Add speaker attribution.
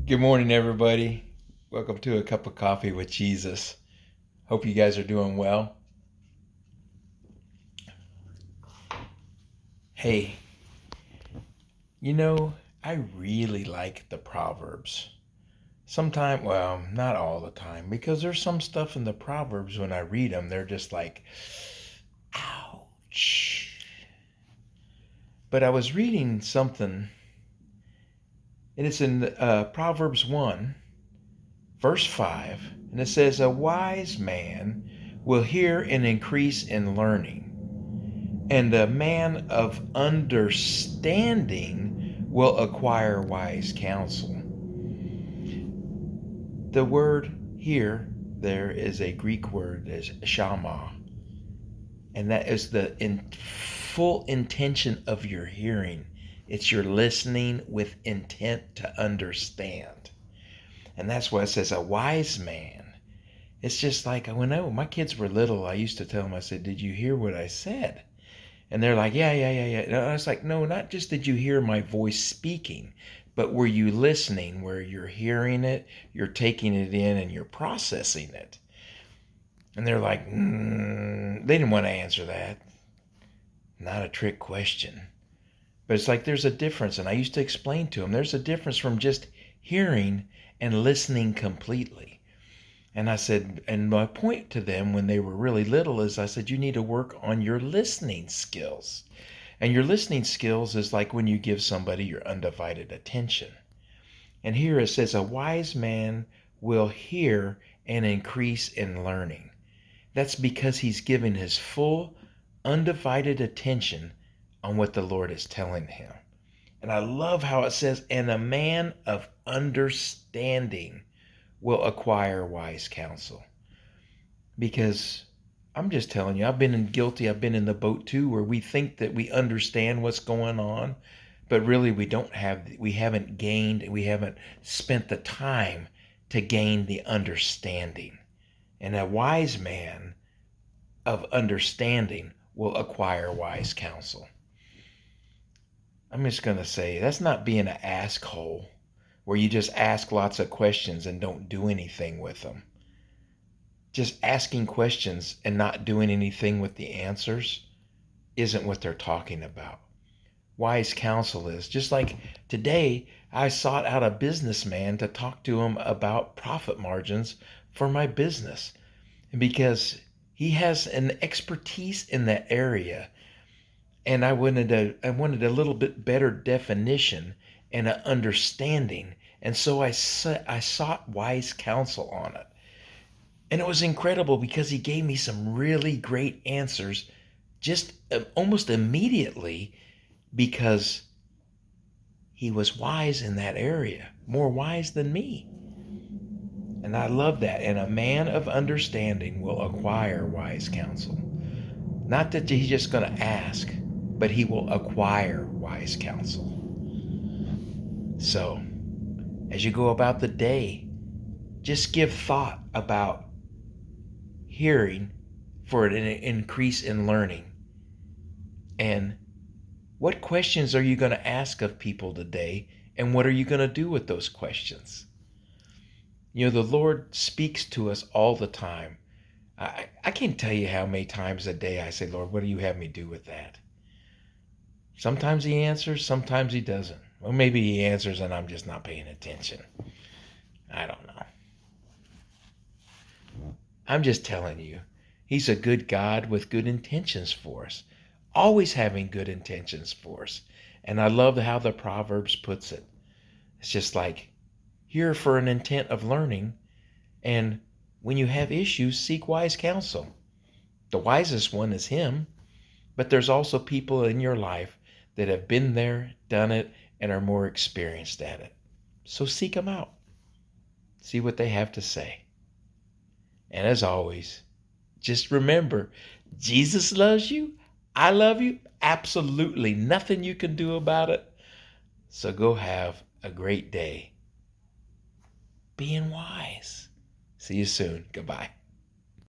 Speaker 1: Good morning, everybody. Welcome to A Cup of Coffee with Jesus. Hope you guys are doing well. Hey, I really like the Proverbs. Sometimes, well, not all the time, because there's some stuff in the Proverbs when I read them, they're just like, ouch. But I was reading something, and it's in Proverbs 1, verse 5, and it says, "A wise man will hear and increase in learning, and a man of understanding will acquire wise counsel." The word here, there is a Greek word, is shama, and that is the full intention of your hearing. It's your listening with intent to understand. And that's why it says a wise man. It's just like when my kids were little, I used to tell them, I said, "Did you hear what I said?" And they're like, yeah. And I was like, no, not just did you hear my voice speaking, but were you listening, where you're hearing it, you're taking it in, and you're processing it? And they're like, they didn't want to answer that. Not a trick question. But it's like there's a difference. And I used to explain to them, there's a difference from just hearing and listening completely. And I said, and my point to them when they were really little is I said, you need to work on your listening skills. And your listening skills is like when you give somebody your undivided attention. And here it says, a wise man will hear and increase in learning. That's because he's giving his full, undivided attention on what the Lord is telling him. And I love how it says, and a man of understanding will acquire wise counsel. Because I'm just telling you, I've been in the boat too, where we think that we understand what's going on, but really we haven't spent the time to gain the understanding. And a wise man of understanding will acquire wise counsel. I'm just going to say, that's not being an asshole, where you just ask lots of questions and don't do anything with them. Just asking questions and not doing anything with the answers isn't what they're talking about. Wise counsel is, just like today, I sought out a businessman to talk to him about profit margins for my business, because he has an expertise in that area. And I wanted a little bit better definition and an understanding. And so I sought wise counsel on it. And it was incredible because he gave me some really great answers just almost immediately, because he was wise in that area, more wise than me. And I love that. And a man of understanding will acquire wise counsel. Not that he's just going to ask, but he will acquire wise counsel. So, as you go about the day, just give thought about hearing for an increase in learning. And what questions are you going to ask of people today? And what are you going to do with those questions? The Lord speaks to us all the time. I can't tell you how many times a day I say, Lord, what do you have me do with that? Sometimes he answers, sometimes he doesn't. Well, maybe he answers and I'm just not paying attention. I don't know. I'm just telling you, he's a good God with good intentions for us, always having good intentions for us. And I love how the Proverbs puts it. It's just like, here for an intent of learning, and when you have issues, seek wise counsel. The wisest one is him, but there's also people in your life that have been there, done it, and are more experienced at it. So seek them out. See what they have to say. And as always, just remember, Jesus loves you. I love you. Absolutely nothing you can do about it. So go have a great day being wise. See you soon. Goodbye.